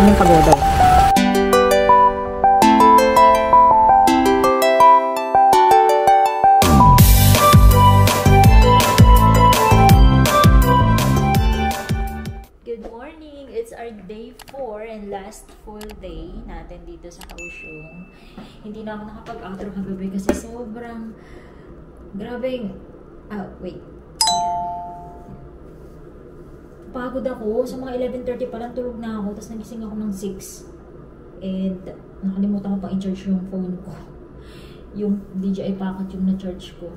ng pagoda. Good morning! It's our day 4 and last full day natin dito sa Kaohsiung. Hindi na ako nakapag-outro kagabi kasi sobrang grabeng wait. Pagod ako. Sa mga 11:30 pa lang tulog na ako. Tapos nagising ako ng 6. And nakalimutan ko pang i-charge yung phone ko. Yung DJI packet yung na-charge ko.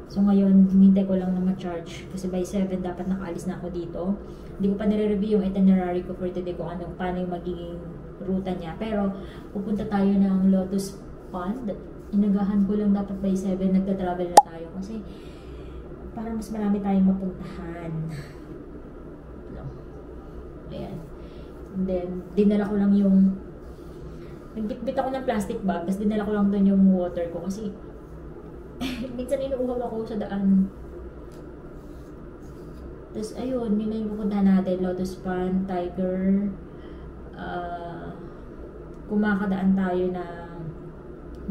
So ngayon, hinintay ko lang na ma-charge. Kasi by 7 dapat nakaalis na ako dito. Hindi ko pa nire-review yung itinerary ko for today kung paano yung magiging ruta niya. Pero pupunta tayo ng Lotus Pond. Inagahan ko lang dapat by 7 nagta-travel na tayo. Kasi para mas marami tayong mapuntahan. Ayan. And then, dinala ko lang yung nagbitbit ako ng plastic bag, tapos dinala ko lang doon yung water ko kasi minsan inuuhaw ako sa daan. Tapos, ayun, yun na yung pupuntahan natin. Lotus Pond, Tiger. Kumakadaan tayo ng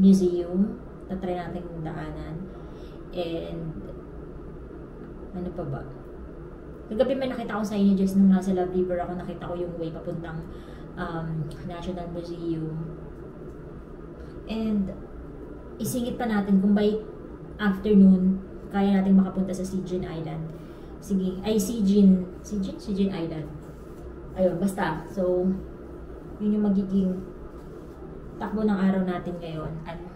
museum. Tatry natin yung daanan. And, ano pa ba? Kagabi may nakita ko sa inyo just nung nasa Love River ako, nakita ko yung way papuntang National Museum. And isingit pa natin kung by afternoon kaya natin makapunta sa Sijin Island. Sige, ay Sijin Island. Ayun, basta. So, yun yung magiging takbo ng araw natin ngayon. And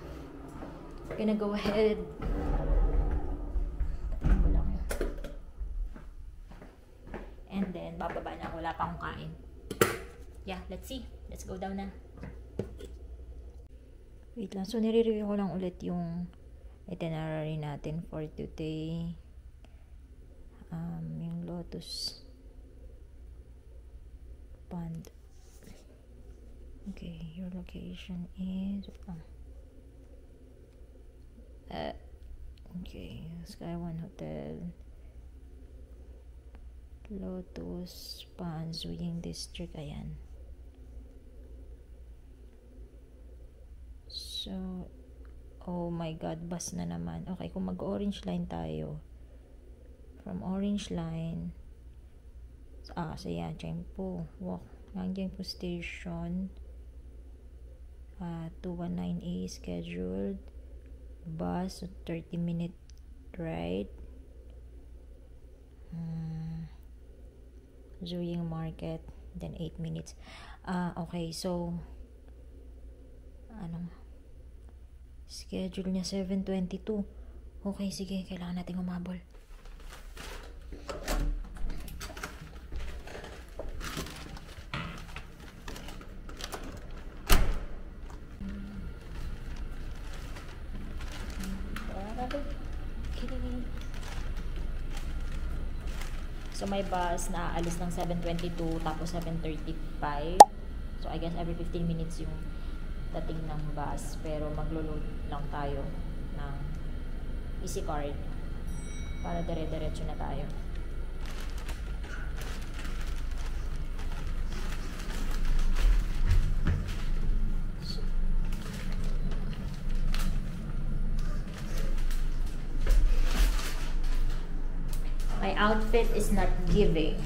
gonna go ahead. And then, bababa na. Wala pa akong kain. Yeah, let's see. Let's go down na. Wait lang. So, nire-review ko lang ulit yung itinerary natin for today. Yung Lotus Pond. Okay, your location is... okay, Sky One Hotel. Lotus Pond, Zuying District, ayan. So, oh my god, bus na naman. Okay, kung mag-orange line tayo, from orange line, so yan, Chengpu, walk, Chengpu Station, 219A scheduled, bus, 30-minute ride, Zuying Market, then 8 minutes. Okay, so schedule niya 7:22. Okay, sige, kailangan nating humabol. So, may bus na aalis ng 7:22 tapos 7:35. So, I guess every 15 minutes yung dating ng bus. Pero maglo-load lang tayo ng easy card para dire-diretso na tayo. My outfit is not giving.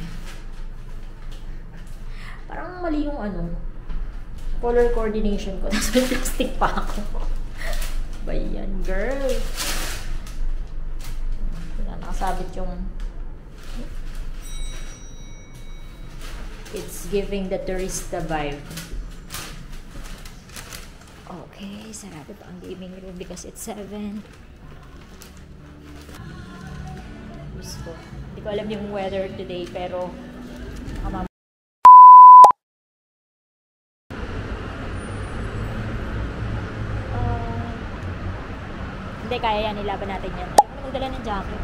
Parang mali yung color coordination ko. Tapos may lipstick pa ako. Ba yan, girl? Nakasabit yung... It's giving the tourista vibe. Okay, sarado pa ang gaming room because it's 7. Gusto. Hindi ko alam yung weather today, pero hindi, kaya yan, ilaban natin yan. Ayaw ko magdala ng jacket.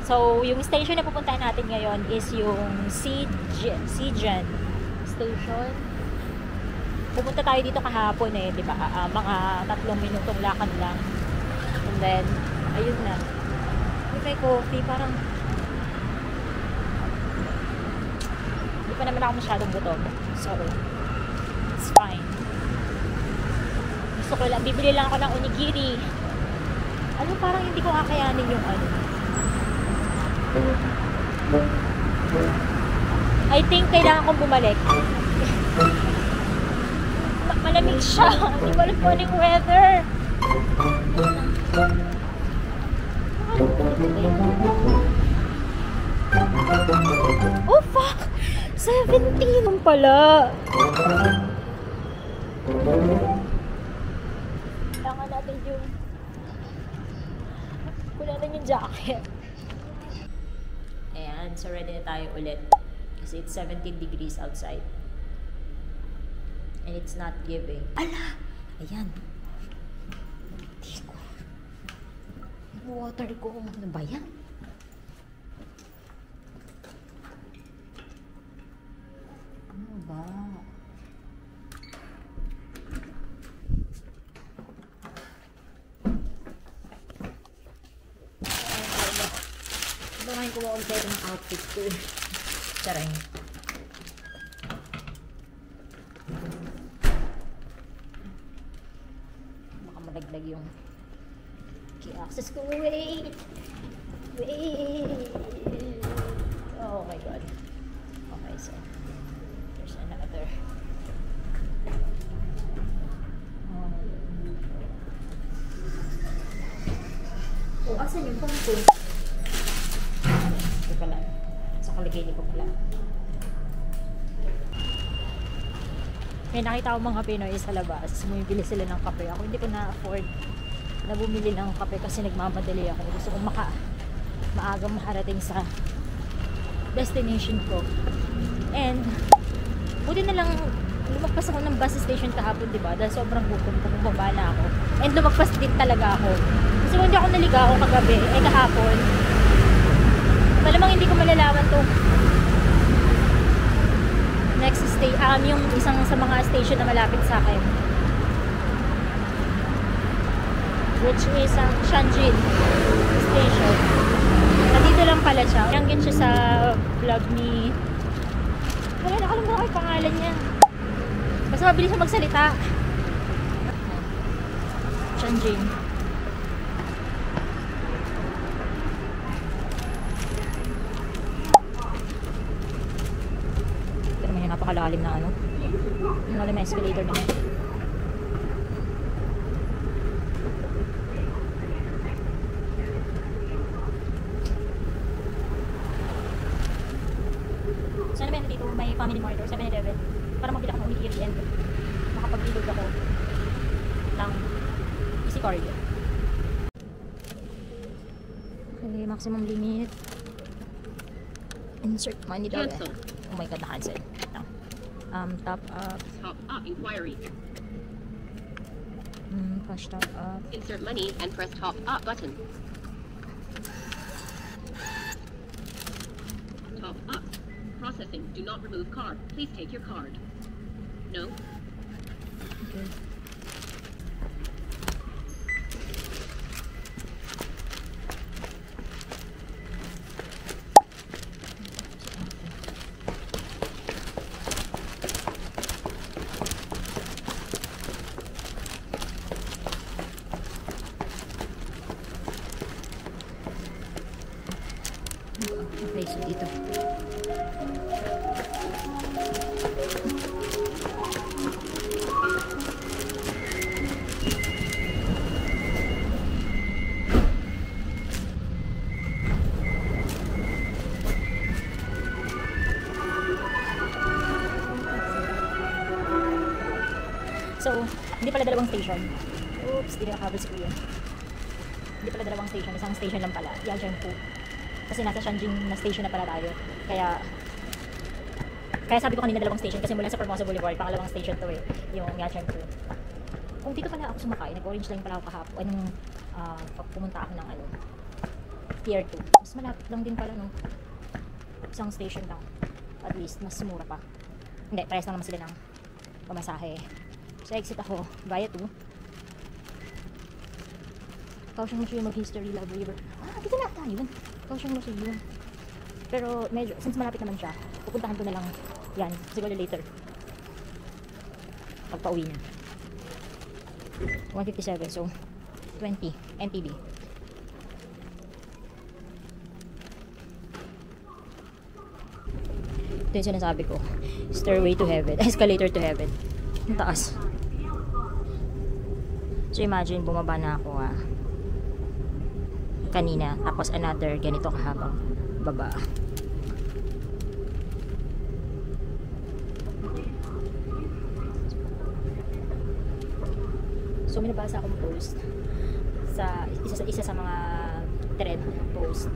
So, yung station na pupuntahan natin ngayon is yung Sijin Station. Pupunta tayo dito kahapon di ba? Mga 3 minutong lakad lang. And then, ayun na. May coffee, parang Hindi pa naman ako masyadong gutom. So, it's fine. Gusto ko lang, bibili lang ako ng onigiri. Ano, parang hindi ko kakayanin yung ano. I think kailangan kong bumalik. Malamig siya. Hindi ko alam kung anong weather. Oh, fuck! 17 pala. Kailangan natin yung natin yung jacket. Ayan, so ready na tayo ulit. Kasi it's 17 degrees outside. And it's not giving. Ala! Ayan. Water ko. Ano ba yan? Ano ba? Bakayin ko ma-compare ng outfit ko. Charing. Baka malaglag yung key access ko. Wait! Wait! Oh my god. Okay, so there's another. Oh, asan yung phone ko? Ito pala. Sa kaligay ko pala. May nakita ko mga Pinoy sa labas. Bumibili sila ng kape. Ako hindi ko na-afford na bumili ng kape kasi nagmamadali ako. Gusto kong maagang makarating sa destination ko. And buti na lang lumagpas ako ng bus station kahapon, diba? Dahil sobrang gutom ko, bumaba na ako. And lumagpas din talaga ako. Kasi kung hindi ako naligaw kagabi, kahapon, malamang hindi ko malalaman to next yung isang sa mga station na malapit sa akin, which is ang Shanjin station. Nandito lang pala siya. Nanggit siya sa vlog ni, wala, nakalimutan ko yung pangalan niya. Basta mabilis siya magsalita. Shanjin. Pero may napakalalim na ano. Malalim na escalator na. Sana ba dito may Family Mart or 7-Eleven para mabili ako ng onigiri and makapag-ilog ako ng easy card. Okay, maximum limit. Insert money daw. Oh my god, na-cancel. Top up. Top up inquiry. Cash top up. Insert money and press top up button. Top up. Processing. Do not remove card. Please take your card. No. Okay. Okay, so dito. So, hindi pala dalawang station. Oops, hindi nakakabal si Kuya. Hindi pala dalawang station, isang station lang pala. Yangjiangpu. Kasi nasa Shanjin na station na pala tayo. Kaya sabi ko kanina dalawang station kasi mula sa Formosa Boulevard, pangalawang station to eh, yung Yangjiangpu. Kung dito pala ako sumakay, nag-orange line pala ako kahapon, pumunta ako ng Pier 2. Mas malapit lang din pala, no? Isang station lang. At least, mas mura pa. Hindi, price lang naman sila ng pamasahe. So, exit ako, via 2. Kaohsiung Museum of History, Love River. Dito na tayo. Kaohsiung Museum. Pero medyo, since malapit naman siya, pupuntahan ko na lang yan, siguro later. Pagpa-uwi na. 157, so 20 NTB. Ito yung sinasabi ko. Stairway to heaven. Escalator to heaven. Ang taas. So imagine, bumaba na ako kanina. Tapos another ganito kahabang baba. So may nabasa akong post sa isa sa mga trend post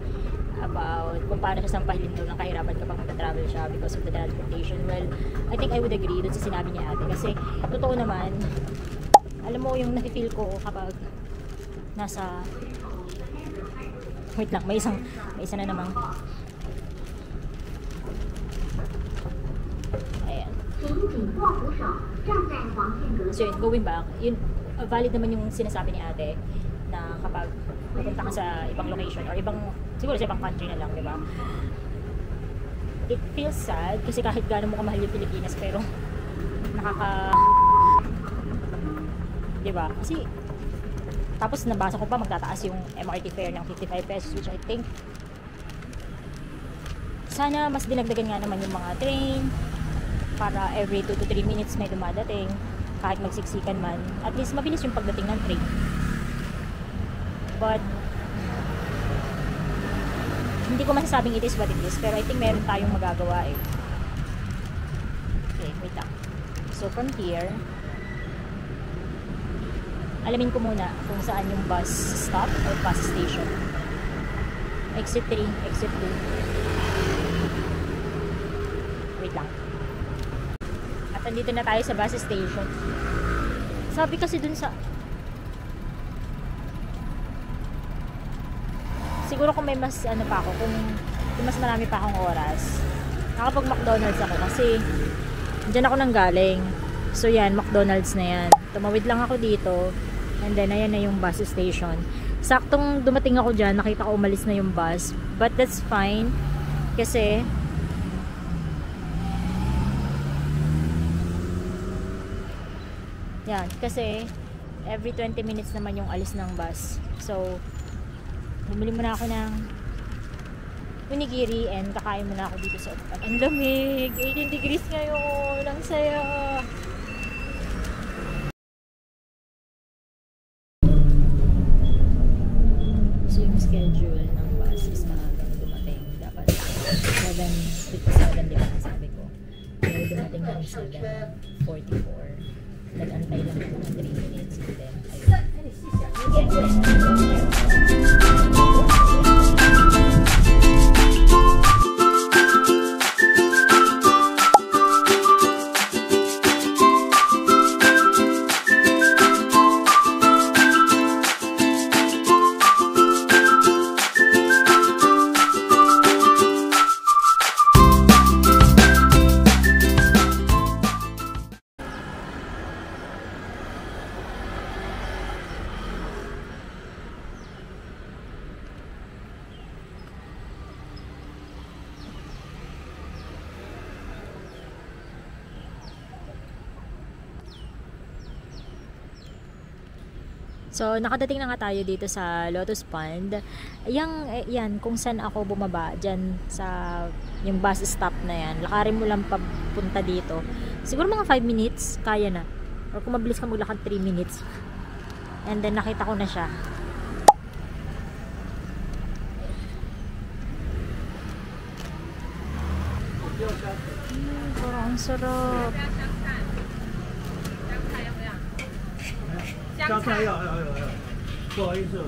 about kung paano siya sampahin doon ng kahirapan kapag magta-travel siya because of the transportation. Well, I think I would agree dun sa sinabi niya ate kasi totoo naman, alam mo yung nafe-feel ko kapag nasa wait lang, may isa na namang ayan. So yun, going back, yun, valid naman yung sinasabi ni ate na kapag pupunta ka sa ibang location or ibang, siguro sa ibang country na lang, di ba? It feels sad kasi kahit gaano mo kamahal yung Pilipinas pero di ba? Kasi tapos nabasa ko pa magtataas yung MRT fare ng 55 pesos which I think sana mas dinagdagan nga naman yung mga train para every 2 to 3 minutes may dumadating kahit magsiksikan man. At least mabilis yung pagdating ng train. But hindi ko masasabing it is what it is pero I think meron tayong magagawa eh. Okay, wait lang. So from here alamin ko muna kung saan yung bus stop or bus station. Exit 3, exit 2. Wait lang. At andito na tayo sa bus station. Sabi kasi dun sa siguro kung may mas ano pa ako, kung mas marami pa akong oras, nakapag McDonald's ako kasi dyan ako nang galing. So yan, McDonald's na yan. Tumawid lang ako dito and then ayan na yung bus station. Saktong dumating ako dyan, nakita ko umalis na yung bus, but that's fine kasi yan, kasi every 20 minutes naman yung alis ng bus. So bumili muna ako ng onigiri and kakain muna ako dito sa upuan. Ang lamig! 18 degrees ngayon! Ang saya! So yung schedule ng bus is maagang dumating. Dapat 7:57 di ba sabi ko. Pero dumating ng 7:44. Nag-antay lang ako ng 3 minutes and then ayun. So, nakadating na nga tayo dito sa Lotus Pond. Yan, kung saan ako bumaba, dyan sa yung bus stop na yan. Lakarin mo lang papunta dito. Siguro mga 5 minutes, kaya na. Or kung mabilis ka maglakad, 3 minutes. And then, nakita ko na siya. Parang ang sarap. 香菜要，不好意思。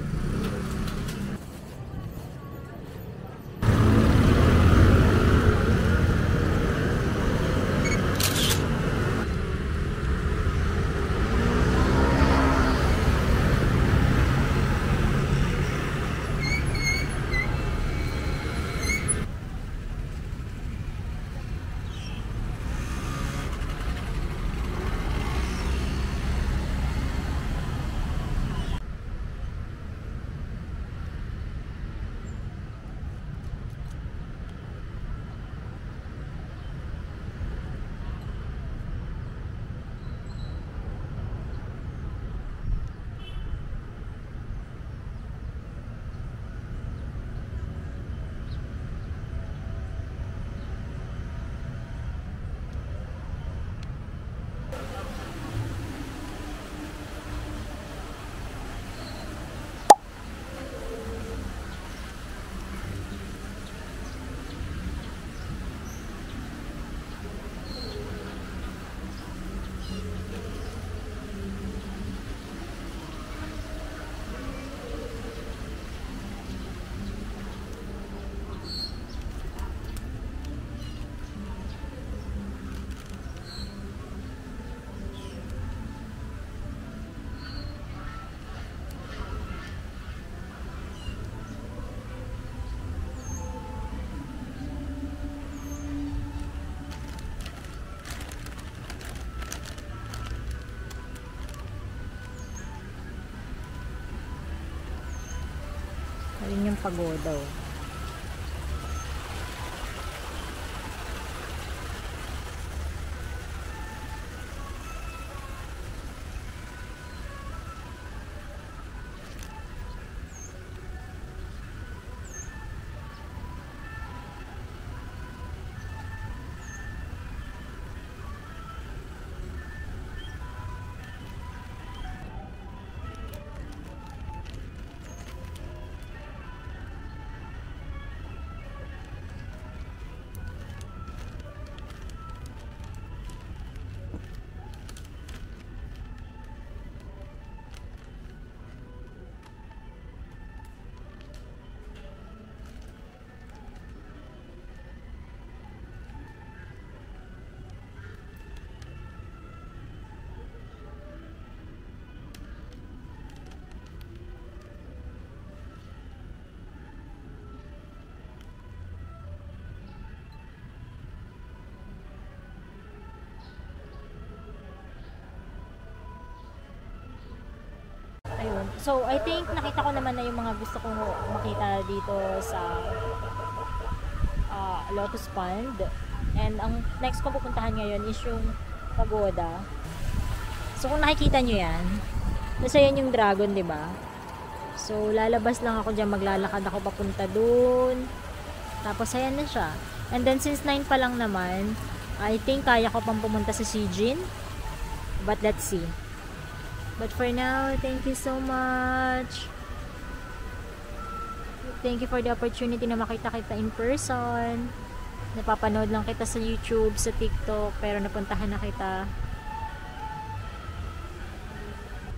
pagoda. Oh. Ayun. So, I think nakita ko naman na yung mga gusto kong makita dito sa Lotus Pond. And ang next kong pupuntahan ngayon is yung pagoda. So, kung nakikita nyo yan, nasa yan yung dragon, di ba? So, lalabas lang ako dyan, maglalakad ako papunta dun. Tapos, ayan na siya. And then, since 9 pa lang naman, I think kaya ko pang pumunta sa Sijin. But, let's see. But for now, thank you so much. Thank you for the opportunity na makita kita in person. Napapanood lang kita sa YouTube, sa TikTok, pero napuntahan na kita.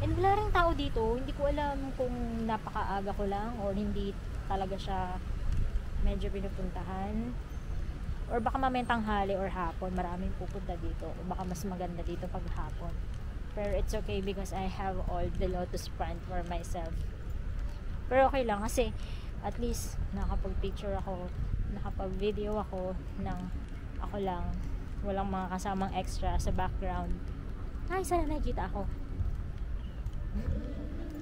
And wala ring tao dito. Hindi ko alam kung napakaaga ko lang or hindi talaga siya medyo pinupuntahan. Or baka mamayang tanghali or hapon, maraming pupunta dito. O baka mas maganda dito pag hapon. Pero it's okay because I have all the Lotus Pond for myself. Pero okay lang kasi at least nakapag-picture ako, nakapag-video ako ng ako lang. Walang mga kasamang extra sa background. Ay, sana nakikita ako.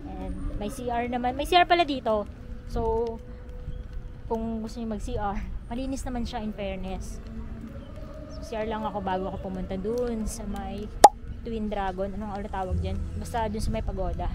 And may CR naman. May CR pala dito. So, kung gusto niyo mag-CR, malinis naman siya in fairness. So, CR lang ako bago ako pumunta dun sa may Twin Dragon, anong ulit tawag dyan? Basta dun sa may pagoda.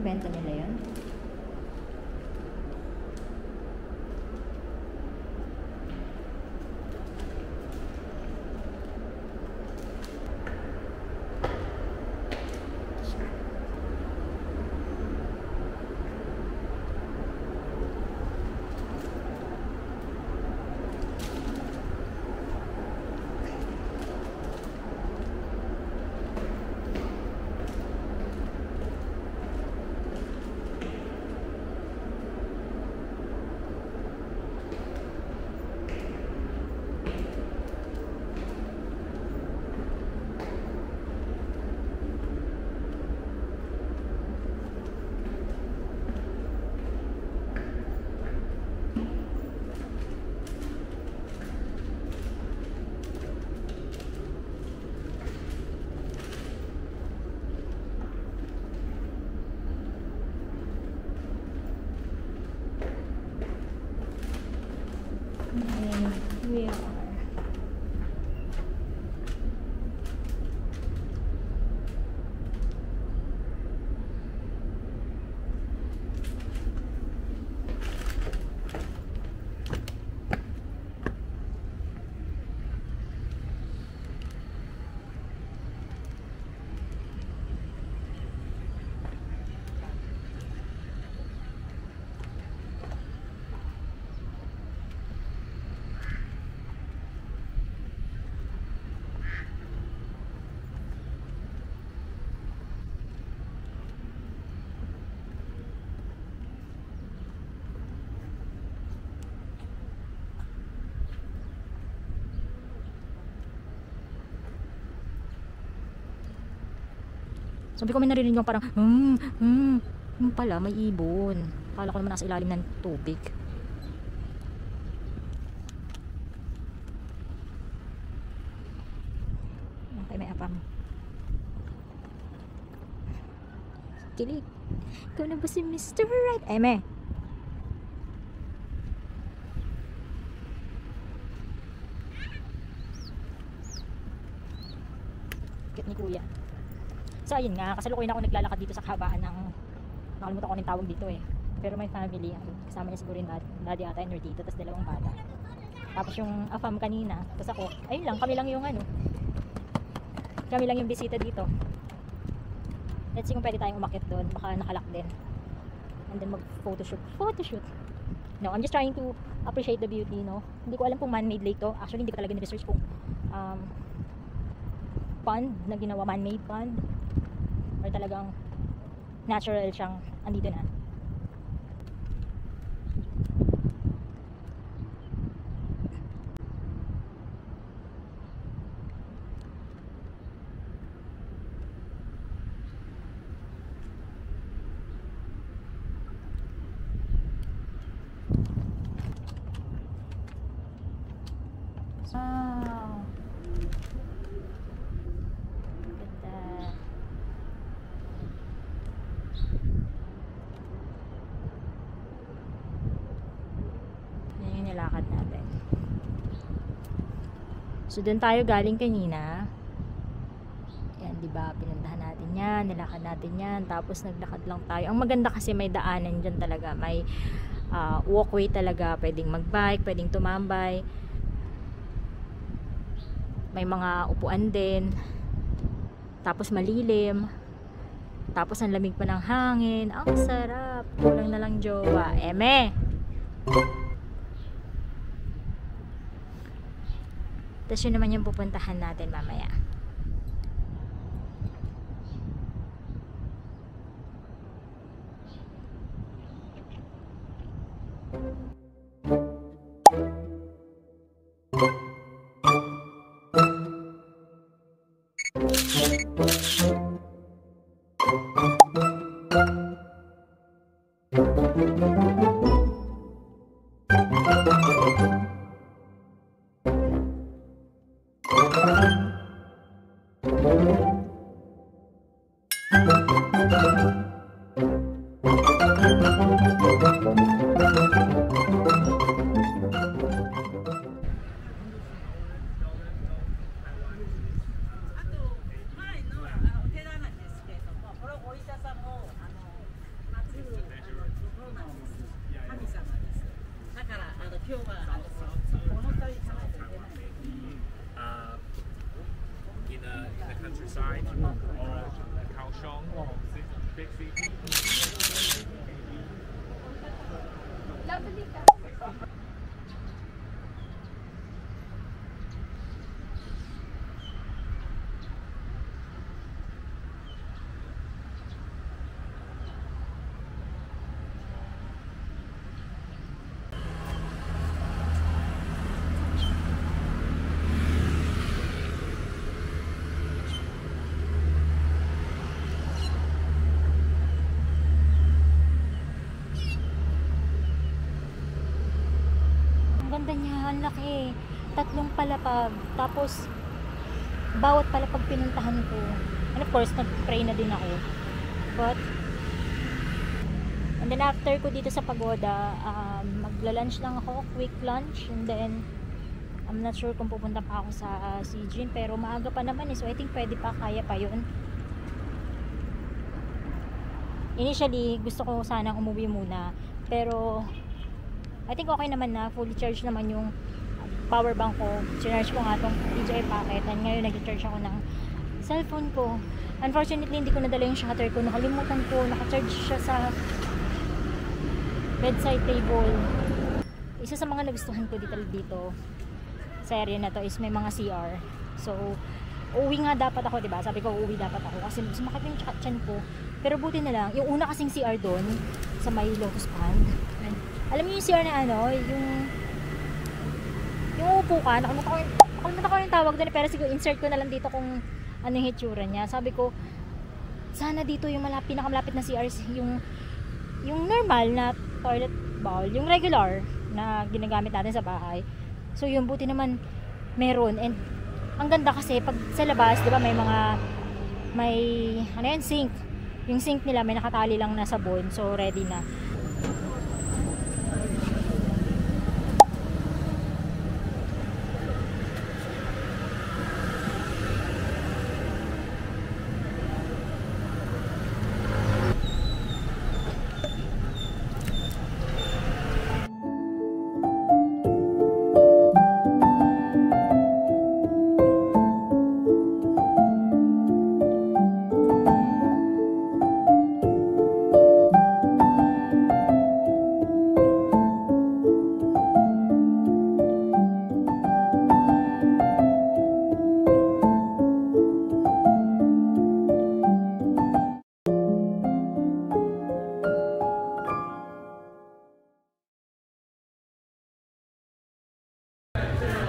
Benta nila yun. Sabi ko may narinig yung parang yung pala may ibon. Akala ko naman nasa ilalim ng tubig. Okay, may apam. Kilig. Ikaw na ba si Mr. Right? Eme. Kit ni Kuya. So ayun nga, kasalukuyan ako naglalakad dito sa kahabaan ng, nakalimutan ko ng tawag dito eh. Pero may family, kasama niya siguro yung daddy ata and dito, tapos dalawang bata. Tapos yung afam kanina, tapos ako, ayun lang, kami lang yung kami lang yung bisita dito. Let's see kung pwede tayong umakit doon, baka nakalak din. And then mag photoshoot. No, I'm just trying to appreciate the beauty, no. Hindi ko alam kung man-made lake to. Actually, hindi ko talaga ni-research kung pond na ginawa, man-made pond or talagang natural siyang andito na. Wow. Look at that. Yan yung nilakad natin. So, doon tayo galing kanina. Yan, diba? Pinuntahan natin yan. Nilakad natin yan. Tapos, naglakad lang tayo. Ang maganda kasi may daanan dyan talaga. May walkway talaga. Pwedeng magbike, pwedeng tumambay. May mga upuan din. Tapos malilim. Tapos ang lamig pa ng hangin. Ang sarap. Kulang na lang jowa. Eme! Tapos yun naman yung pupuntahan natin mamaya. In the countryside or Kaohsiung, big city. Ganda niya, ang laki. 3 palapag. Tapos, bawat palapag pinuntahan ko. And of course, nag-pray na din ako. But, and then after ko dito sa pagoda, magla-lunch lang ako, quick lunch. And then, I'm not sure kung pupunta pa ako sa Sijin. Pero maaga pa naman eh. So, I think pwede pa, kaya pa yun. Initially, gusto ko sanang umuwi muna. Pero, I think okay naman na, fully charged naman yung power bank ko. Sinarge ko nga itong DJI Pocket and ngayon nag-charge ako ng cellphone ko. Unfortunately, hindi ko nadala yung shutter ko. Nakalimutan ko, naka-charge siya sa bedside table. Isa sa mga nagustuhan ko dito sa area na to is may mga CR. So, uuwi nga dapat ako, diba? Sabi ko, uuwi dapat ako kasi sumakit yung tiyan ko. Pero buti na lang, yung una kasing CR doon sa may Lotus Pond. Alam niyo yung CR na yung upo ka, nakalimutan ko yung tawag doon, pero siguro insert ko na lang dito kung ano yung hitsura niya. Sabi ko, sana dito yung pinakamalapit na CR, yung normal na toilet bowl, yung regular na ginagamit natin sa bahay. So yung buti naman meron. And ang ganda kasi pag sa labas, di ba, may ano yan, sink. Yung sink nila may nakatali lang na sabon, so ready na.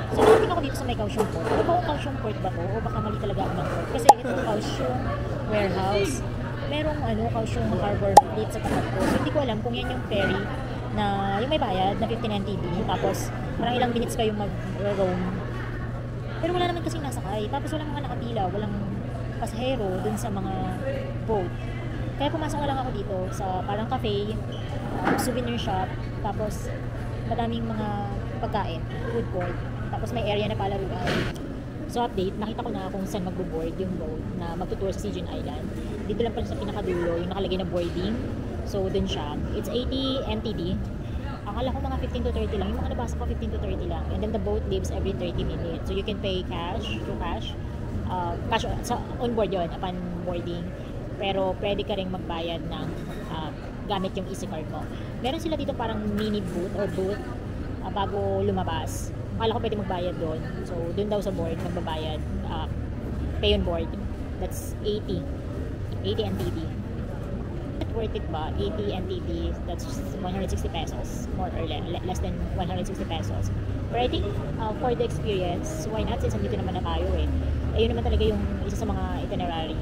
So, nakating ako dito sa may Kaohsiung Port. Ano ba kung Kaohsiung Port ba to? O baka mali talaga ako ng port? Kasi itong Kaohsiung Warehouse, merong Kaohsiung Harbor Fleet sa tapat ko. So, hindi ko alam kung yan yung ferry na yung may bayad na 15 NTD. Tapos, parang ilang minutes kayong mag-roam. Pero wala naman kasing nasakay. Tapos, walang mga nakapila, walang pasahero dun sa mga boat. Kaya pumasok lang ako dito sa parang cafe, souvenir shop, tapos madaming mga pagkain, food court. Tapos may area na palaruan. So update, nakita ko na kung saan magbo-board yung boat na magtutour sa Sigeon Island. Dito lang pala sa pinakadulo, yung nakalagay na boarding. So dun siya. It's 80 NTD. Akala ko mga 15 to 30 lang. Yung mga nabasa ko 15 to 30 lang. And then the boat leaves every 30 minutes. So you can pay cash, through cash. Cash on board yun, upon boarding. Pero pwede ka rin magbayad ng gamit yung EasyCard mo. Meron sila dito parang mini booth or booth bago lumabas. Akala ko pwede magbayad doon. So, doon daw sa board, magbabayad. Pay on board. That's 80 NTD. Worth it ba? 80 NTD, that's 160 pesos. More or less than 160 pesos. But I think, for the experience, why not? Since nandito naman na tayo eh. Ayun naman talaga yung isa sa mga itinerary.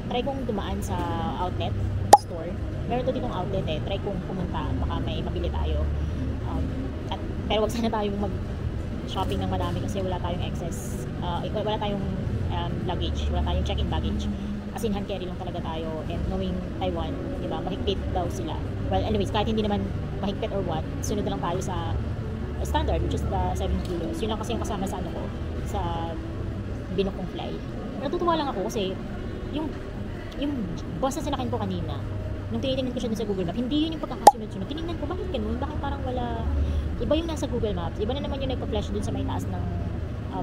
Try kong dumaan sa outlet store. Meron to ditong outlet eh. Try kong pumunta. Baka may mabili tayo. Pero wag sana tayong mag-shopping ng madami kasi wala tayong excess. Wala tayong luggage. Wala tayong check-in baggage. As in, hand carry lang talaga tayo. And knowing Taiwan, di ba, mahigpit daw sila. Well, anyways, kahit hindi naman mahigpit or what, sunod na lang tayo sa standard, which is the 7 kilos. Yun lang kasi yung kasama sa ano ko, sa Binook kong fly. Natutuwa lang ako kasi yung bus na sinakin ko kanina, nung tinitingnan ko siya dun sa Google Maps, hindi yun yung pagkakasunod-sunod. Tinignan ko, bakit ganun? Bakit parang wala... Iba yung nasa Google Maps. Iba na naman yung nagpa-flash dun sa may taas ng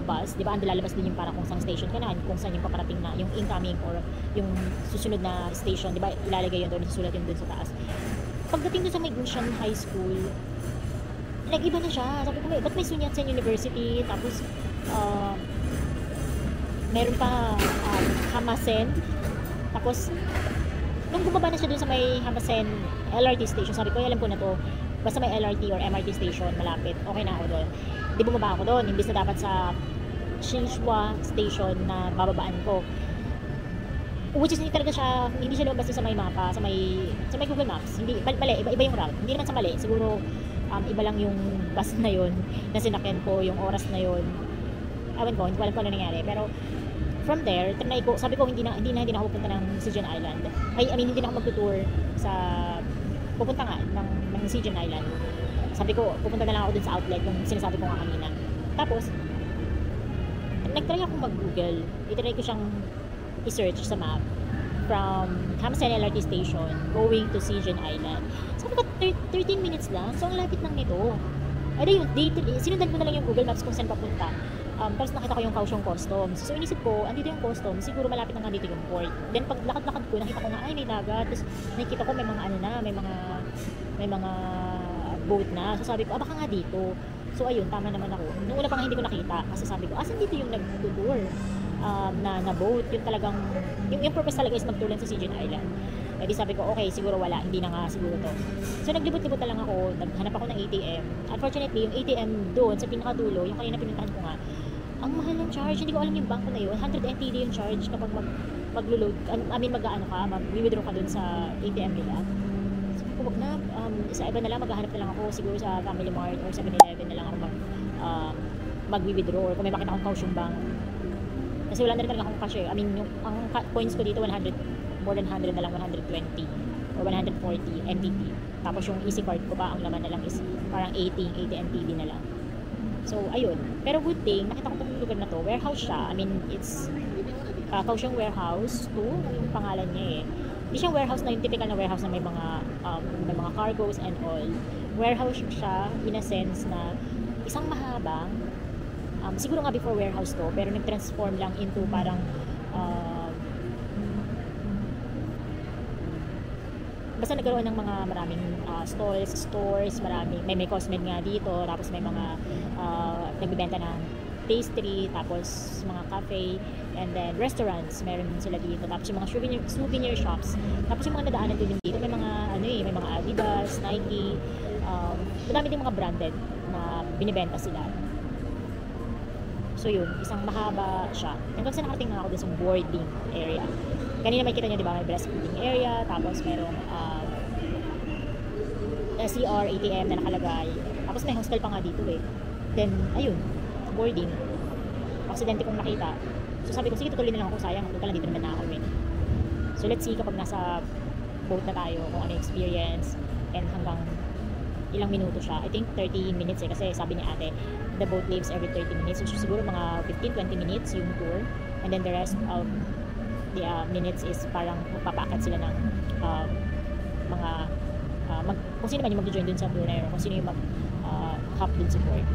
bus. Di ba? Ang lalabas din yung parang kung saan station ka na, kung saan yung paparating na, yung incoming or yung susunod na station. Di ba? Ilalagay yun doon, susulat yun dun sa taas. Pagdating dun sa may Gushan High School, nag-iba na siya. Sabi ko, ba't may Sun-Yat-sen University? Tapos, meron pa Hamasen. Tapos, nung bumaba na siya dun sa may Hamasen LRT station, sabi ko, alam ko na to, basta may LRT or MRT station malapit, okay na ako doon. Di bumaba ako doon, imbis na dapat sa Shinshua station na bababaan ko. Which is hindi talaga siya, hindi siya lumabas sa may mapa, sa may Google Maps. Hindi, mali, iba yung route. Hindi naman sa mali, siguro iba lang yung bus na yun, na sinakyan ko, yung oras na yun. Awan ko, hindi ko alam kung ano nangyari. Pero, from there, tinry ko, sabi ko hindi na ako pupunta ng Sigeon Island. Hindi na ako magtutour sa pupunta nga ng Sigeon Island. Sabi ko, pupunta na lang ako dun sa outlet yung sinasabi ko nga kanina. Tapos, nagtry akong mag-Google. Itry ko siyang i-search sa map from Hamasen LRT Station going to Sigeon Island. Sabi ko, 13 minutes lang. So, ang lapit lang nito. Ay, yun, sinundan ko na lang yung Google Maps kung saan papunta. Tapos nakita ko yung Kaohsiung Customs. So inisip ko, andito yung customs, siguro malapit na nga dito yung port. Then pag lakad-lakad ko, nakita ko nga, ay may dagat. Tapos nakita ko may mga ano na, may mga boat na. So sabi ko, baka nga dito. So ayun, tama naman ako. Noong una pa nga hindi ko nakita, kasi sabi ko, asan dito yung nag-tour na boat? Yung talagang, yung purpose talaga is magtulan sa Sigeon Island. Eh di sabi ko, okay, siguro wala, hindi na nga siguro to. So naglibot-libot na lang ako, naghanap ako ng ATM. Unfortunately, yung ATM doon sa pinakadulo, yung kanina pinuntahan ko nga, ang mahal ng charge, hindi ko alam yung bangko na yun. 100 NTD yung charge kapag maglo-load, I mean mag-ano ka, mag-withdraw ka dun sa ATM nila. Sabi ko, wag na, sa iba na lang, maghahanap na lang ako siguro sa Family Mart or 7-Eleven na lang ako mag-withdraw or kung may makita akong Kaohsiung Bank. Kasi wala na rin talaga akong cash eh. I mean, ang points ko dito, 100, more than 100 na lang, 120 or 140 MTT. Tapos yung easy card ko pa, ang laman na lang is parang 80 MTB na lang. So, ayun. Pero good thing, nakita ko itong lugar na to. Warehouse siya. I mean, it's Kaohsiung Warehouse 2, yung pangalan niya eh. Hindi siyang warehouse na yung typical na warehouse na may mga cargoes and all. Warehouse siya in a sense na isang mahabang, siguro nga before warehouse to, pero nag-transform lang into parang basta nagkaroon ng mga maraming stores, maraming may cosmed nga dito, tapos may mga nagbebenta ng pastry, tapos mga cafe, and then restaurants, meron din sila dito, tapos yung mga souvenir shops, tapos yung mga nadaanan din dito, may mga may mga Adidas, Nike, madami din mga branded na binibenta sila. So yun, isang mahaba siya. Hanggang sa nakarating na ako dun sa boarding area. Kanina may kita nyo, di ba? May breastfeeding area, tapos merong CR, ATM na nakalagay. Tapos may hostel pa nga dito eh. Then, ayun, boarding. Aksidente kong nakita. So sabi ko, sige, tutuloy na lang ako, sayang. Total, dito naman na ako eh. So let's see kapag nasa boat na tayo, kung ano experience, and hanggang ilang minuto siya. I think 30 minutes eh, kasi sabi ni ate, the boat leaves every 30 minutes. So siguro mga 15-20 minutes yung tour. And then the rest of the minutes is parang magpapaakat sila ng mga kung sino man yung mag-join dun sa tour na yun, kung sino yung mag-hop dun sa port.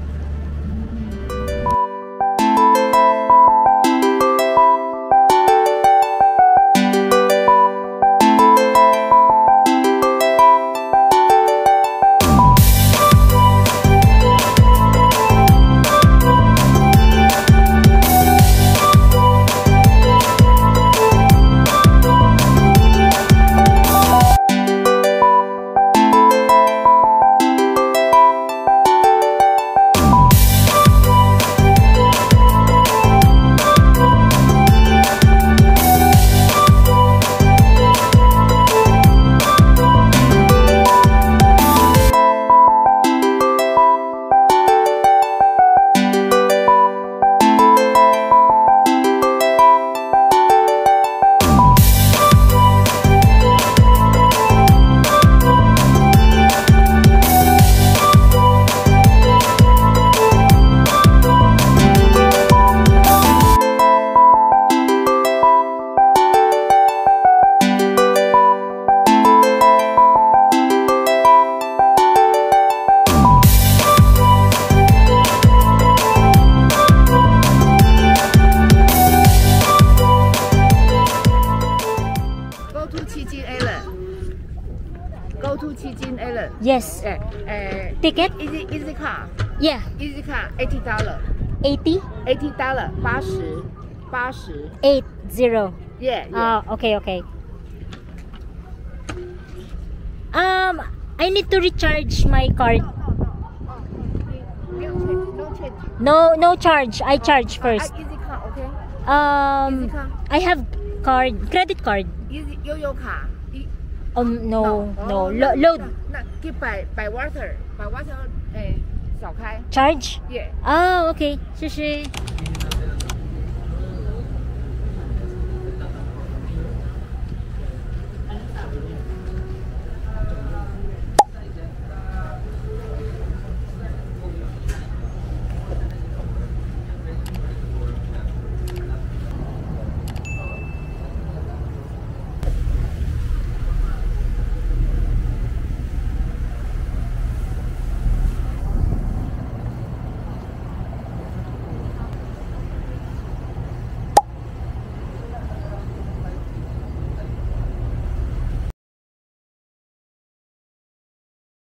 Yes. Ticket? Easy car. Yeah. Easy car, $80. 80? $80. 80. 80. Yeah. Okay. I need to recharge my card. No charge. I charge first. Easy car, okay? I have credit card. Easy Yo-Yo car. No. Load. 百 water 小开 charge? Yeah. OK，谢谢。